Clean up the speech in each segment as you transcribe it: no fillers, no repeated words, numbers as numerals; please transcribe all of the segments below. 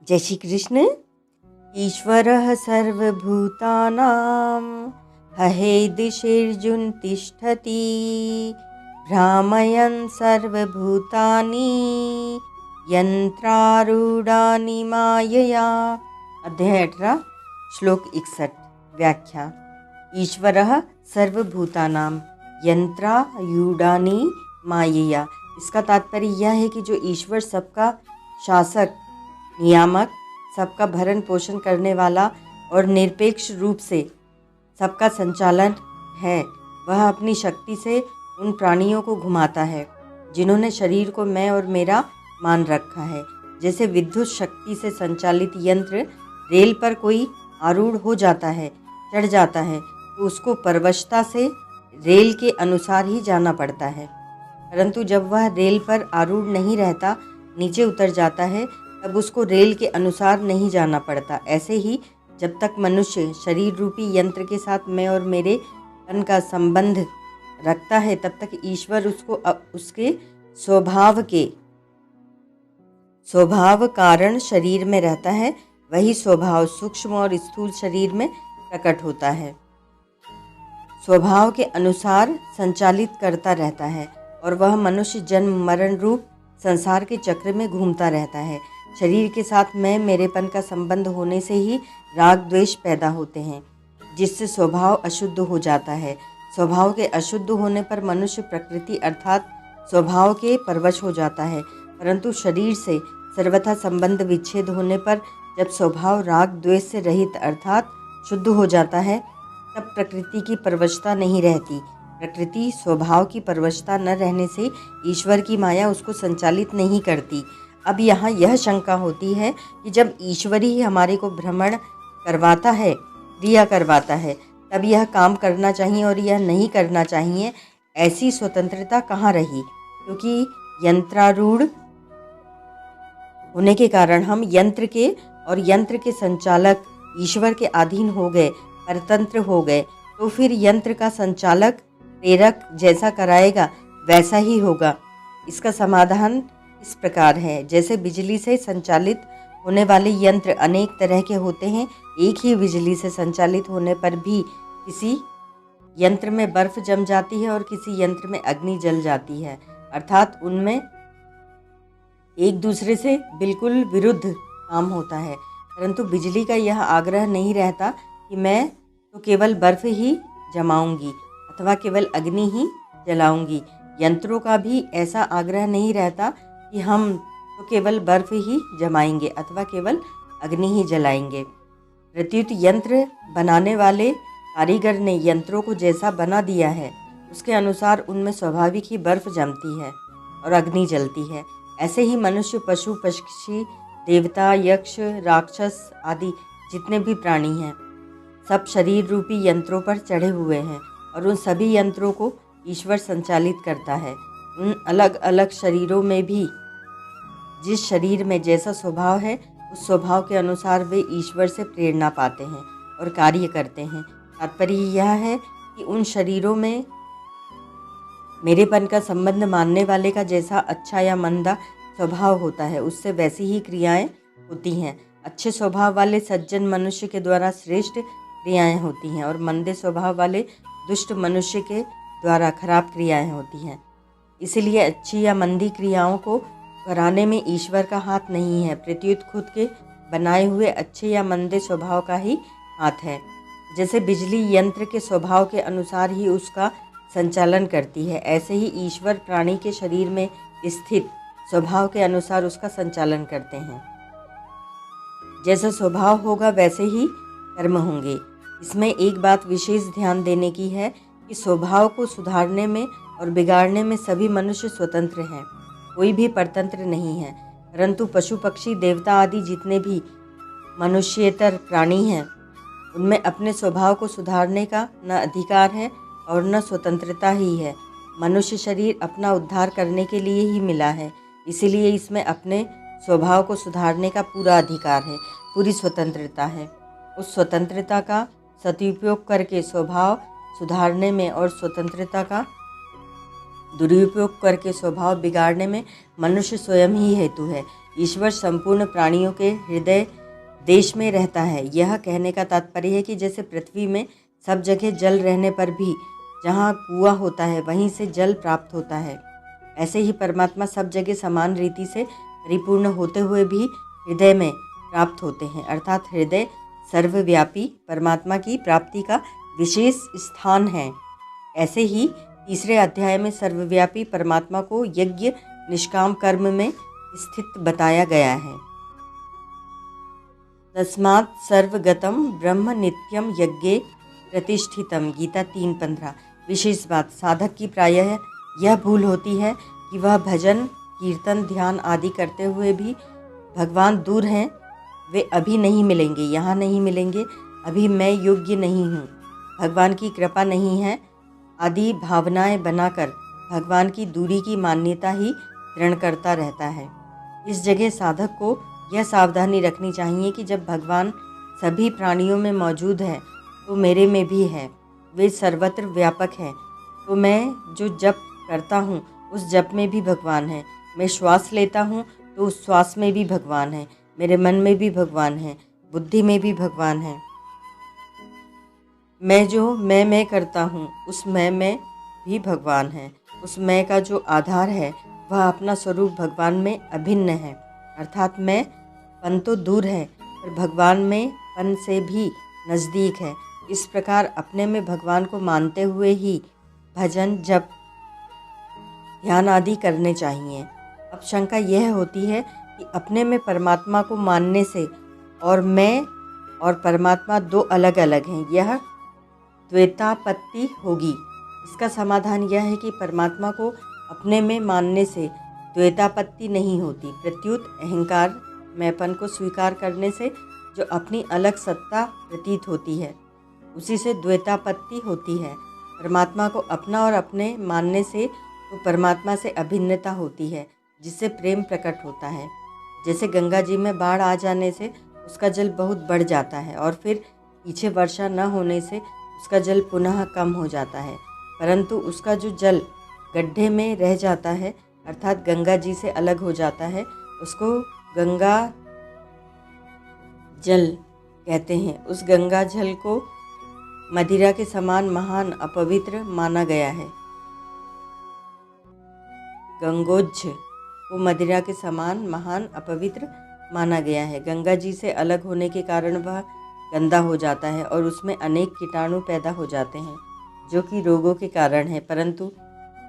जय श्री कृष्ण। ईश्वरः सर्वभूतानां हहेदिशिर्जुन तिष्ठति भ्रामयन् सर्वभूतानि यंत्रारूढ़ानि मायया। अध्याय 18 श्लोक 61। व्याख्या। ईश्वरः सर्वभूतानां यंत्रारूढ़ानि मायया। इसका तात्पर्य यह है कि जो ईश्वर सबका शासक, नियामक, सबका भरण पोषण करने वाला और निरपेक्ष रूप से सबका संचालन है, वह अपनी शक्ति से उन प्राणियों को घुमाता है जिन्होंने शरीर को मैं और मेरा मान रखा है। जैसे विद्युत शक्ति से संचालित यंत्र रेल पर कोई आरूढ़ हो जाता है, चढ़ जाता है, तो उसको परवशता से रेल के अनुसार ही जाना पड़ता है। परंतु जब वह रेल पर आरूढ़ नहीं रहता, नीचे उतर जाता है, तब उसको रेल के अनुसार नहीं जाना पड़ता। ऐसे ही जब तक मनुष्य शरीर रूपी यंत्र के साथ मैं और मेरे पन का संबंध रखता है, तब तक ईश्वर उसको उसके स्वभाव कारण शरीर में रहता है। वही स्वभाव सूक्ष्म और स्थूल शरीर में प्रकट होता है, स्वभाव के अनुसार संचालित करता रहता है और वह मनुष्य जन्म मरण रूप संसार के चक्र में घूमता रहता है। शरीर के साथ मैं मेरेपन का संबंध होने से ही राग द्वेष पैदा होते हैं, जिससे स्वभाव अशुद्ध हो जाता है। स्वभाव के अशुद्ध होने पर मनुष्य प्रकृति अर्थात स्वभाव के परवश हो जाता है। परंतु शरीर से सर्वथा संबंध विच्छेद होने पर जब स्वभाव राग द्वेष से रहित अर्थात शुद्ध हो जाता है, तब प्रकृति की परवशता नहीं रहती। प्रकृति स्वभाव की परवशता न रहने से ईश्वर की माया उसको संचालित नहीं करती। अब यहाँ यह शंका होती है कि जब ईश्वर ही हमारे को भ्रमण करवाता है, क्रिया करवाता है, तब यह काम करना चाहिए और यह नहीं करना चाहिए, ऐसी स्वतंत्रता कहाँ रही? क्योंकि यंत्रारूढ़ होने के कारण हम यंत्र के और यंत्र के संचालक ईश्वर के अधीन हो गए, परतंत्र हो गए। तो फिर यंत्र का संचालक प्रेरक जैसा कराएगा वैसा ही होगा। इसका समाधान इस प्रकार है। जैसे बिजली से संचालित होने वाले यंत्र अनेक तरह के होते हैं, एक ही बिजली से संचालित होने पर भी किसी यंत्र में बर्फ जम जाती है और किसी यंत्र में अग्नि जल जाती है, अर्थात उनमें एक दूसरे से बिल्कुल विरुद्ध काम होता है। परंतु बिजली का यह आग्रह नहीं रहता कि मैं तो केवल बर्फ ही जमाऊंगी अथवा केवल अग्नि ही जलाऊंगी। यंत्रों का भी ऐसा आग्रह नहीं रहता कि हम तो केवल बर्फ ही जमाएंगे अथवा केवल अग्नि ही जलाएंगे। प्रत्युत यंत्र बनाने वाले कारीगर ने यंत्रों को जैसा बना दिया है, उसके अनुसार उनमें स्वाभाविक ही बर्फ जमती है और अग्नि जलती है। ऐसे ही मनुष्य, पशु पक्षी, देवता, यक्ष, राक्षस आदि जितने भी प्राणी हैं, सब शरीर रूपी यंत्रों पर चढ़े हुए हैं और उन सभी यंत्रों को ईश्वर संचालित करता है। उन अलग अलग शरीरों में भी जिस शरीर में जैसा स्वभाव है, उस स्वभाव के अनुसार वे ईश्वर से प्रेरणा पाते हैं और कार्य करते हैं। तात्पर्य यह है कि उन शरीरों में मेरेपन का संबंध मानने वाले का जैसा अच्छा या मंदा स्वभाव होता है, उससे वैसी ही क्रियाएं होती हैं। अच्छे स्वभाव वाले सज्जन मनुष्य के द्वारा श्रेष्ठ क्रियाएं होती हैं और मंदे स्वभाव वाले दुष्ट मनुष्य के द्वारा खराब क्रियाएं होती हैं। इसलिए अच्छी या मंदी क्रियाओं को कराने में ईश्वर का हाथ नहीं है, प्रत्युत खुद के बनाए हुए अच्छे या मंदे स्वभाव का ही हाथ है। जैसे बिजली यंत्र के स्वभाव के अनुसार ही उसका संचालन करती है, ऐसे ही ईश्वर प्राणी के शरीर में स्थित स्वभाव के अनुसार उसका संचालन करते हैं। जैसा स्वभाव होगा वैसे ही कर्म होंगे। इसमें एक बात विशेष ध्यान देने की है कि स्वभाव को सुधारने में और बिगाड़ने में सभी मनुष्य स्वतंत्र हैं, कोई भी परतंत्र नहीं है। परंतु पशु पक्षी, देवता आदि जितने भी मनुष्येतर प्राणी हैं, उनमें अपने स्वभाव को सुधारने का न अधिकार है और न स्वतंत्रता ही है। मनुष्य शरीर अपना उद्धार करने के लिए ही मिला है, इसीलिए इसमें अपने स्वभाव को सुधारने का पूरा अधिकार है, पूरी स्वतंत्रता है। उस स्वतंत्रता का सदुपयोग करके स्वभाव सुधारने में और स्वतंत्रता का दुरुपयोग करके स्वभाव बिगाड़ने में मनुष्य स्वयं ही हेतु है। ईश्वर संपूर्ण प्राणियों के हृदय देश में रहता है। यह कहने का तात्पर्य है कि जैसे पृथ्वी में सब जगह जल रहने पर भी जहाँ कुआं होता है वहीं से जल प्राप्त होता है, ऐसे ही परमात्मा सब जगह समान रीति से परिपूर्ण होते हुए भी हृदय में प्राप्त होते हैं, अर्थात हृदय सर्वव्यापी परमात्मा की प्राप्ति का विशेष स्थान है। ऐसे ही तीसरे अध्याय में सर्वव्यापी परमात्मा को यज्ञ निष्काम कर्म में स्थित बताया गया है। तस्मात् सर्वगतम ब्रह्म नित्यम यज्ञे प्रतिष्ठितम, गीता 3:15। विशेष बात, साधक की प्रायः यह भूल होती है कि वह भजन कीर्तन ध्यान आदि करते हुए भी भगवान दूर हैं, वे अभी नहीं मिलेंगे, यहाँ नहीं मिलेंगे, अभी मैं योग्य नहीं हूँ, भगवान की कृपा नहीं है आदि भावनाएं बनाकर भगवान की दूरी की मान्यता ही दृढ़ करता रहता है। इस जगह साधक को यह सावधानी रखनी चाहिए कि जब भगवान सभी प्राणियों में मौजूद है तो मेरे में भी है, वे सर्वत्र व्यापक हैं, तो मैं जो जप करता हूँ उस जप में भी भगवान है, मैं श्वास लेता हूँ तो उस श्वास में भी भगवान है, मेरे मन में भी भगवान है, बुद्धि में भी भगवान है। मैं जो मैं करता हूँ उस मैं में भी भगवान है। उस मैं का जो आधार है वह अपना स्वरूप भगवान में अभिन्न है, अर्थात मैं पन तो दूर है पर भगवान में पन से भी नज़दीक है। इस प्रकार अपने में भगवान को मानते हुए ही भजन जप ध्यान आदि करने चाहिए। अब शंका यह होती है कि अपने में परमात्मा को मानने से और मैं और परमात्मा दो अलग अलग हैं, यह द्वैतापत्ति होगी। इसका समाधान यह है कि परमात्मा को अपने में मानने से द्वैतापत्ति नहीं होती, प्रत्युत अहंकार मैंपन को स्वीकार करने से जो अपनी अलग सत्ता प्रतीत होती है उसी से द्वैतापत्ति होती है। परमात्मा को अपना और अपने मानने से तो परमात्मा से अभिन्नता होती है, जिससे प्रेम प्रकट होता है। जैसे गंगा जी में बाढ़ आ जाने से उसका जल बहुत बढ़ जाता है और फिर पीछे वर्षा न होने से उसका जल पुनः कम हो जाता है, परंतु उसका जो जल गड्ढे में रह जाता है अर्थात गंगा जी से अलग हो जाता है, उसको गंगा जल कहते हैं। उस गंगा जल को मदिरा के समान महान अपवित्र माना गया है। गंगोज्झ को मदिरा के समान महान अपवित्र माना गया है। गंगा जी से अलग होने के कारण वह गंदा हो जाता है और उसमें अनेक कीटाणु पैदा हो जाते हैं जो कि रोगों के कारण है, परंतु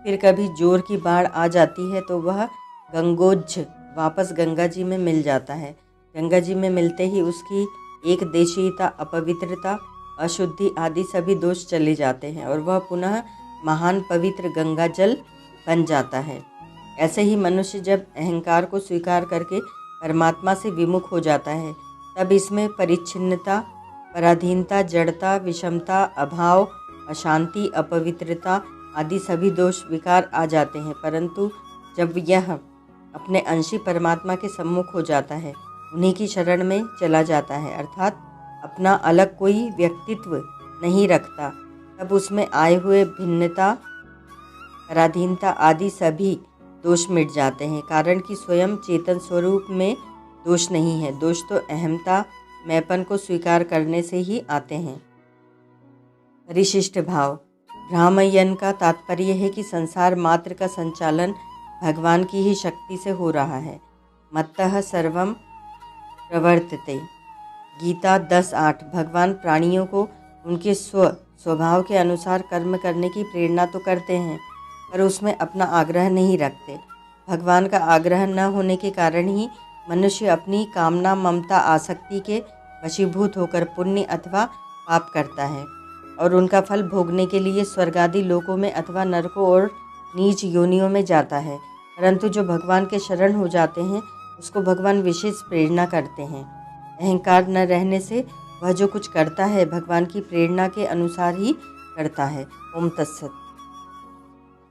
फिर कभी जोर की बाढ़ आ जाती है तो वह गंगोज्झ वापस गंगा जी में मिल जाता है। गंगा जी में मिलते ही उसकी एक देशीयता, अपवित्रता, अशुद्धि आदि सभी दोष चले जाते हैं और वह पुनः महान पवित्र गंगा जल बन जाता है। ऐसे ही मनुष्य जब अहंकार को स्वीकार करके परमात्मा से विमुख हो जाता है तब इसमें परिच्छिन्नता, पराधीनता, जड़ता, विषमता, अभाव, अशांति, अपवित्रता आदि सभी दोष विकार आ जाते हैं, परंतु जब यह अपने अंशी परमात्मा के सम्मुख हो जाता है, उन्हीं की शरण में चला जाता है, अर्थात अपना अलग कोई व्यक्तित्व नहीं रखता, तब उसमें आए हुए भिन्नता, पराधीनता आदि सभी दोष मिट जाते हैं, कारण कि स्वयं चेतन स्वरूप में दोष नहीं है। दोष तो अहमता, मैंपन को स्वीकार करने से ही आते हैं। परिशिष्ट भाव। भ्रामयन का तात्पर्य है कि संसार मात्र का संचालन भगवान की ही शक्ति से हो रहा है। मत्तः सर्वम प्रवर्तते, गीता 10:8। भगवान प्राणियों को उनके स्वभाव के अनुसार कर्म करने की प्रेरणा तो करते हैं पर उसमें अपना आग्रह नहीं रखते। भगवान का आग्रह न होने के कारण ही मनुष्य अपनी कामना, ममता, आसक्ति के वशीभूत होकर पुण्य अथवा पाप करता है और उनका फल भोगने के लिए स्वर्ग आदि लोकों में अथवा नरकों और नीच योनियों में जाता है। परंतु जो भगवान के शरण हो जाते हैं उसको भगवान विशेष प्रेरणा करते हैं। अहंकार न रहने से वह जो कुछ करता है भगवान की प्रेरणा के अनुसार ही करता है। ओम तत्सत।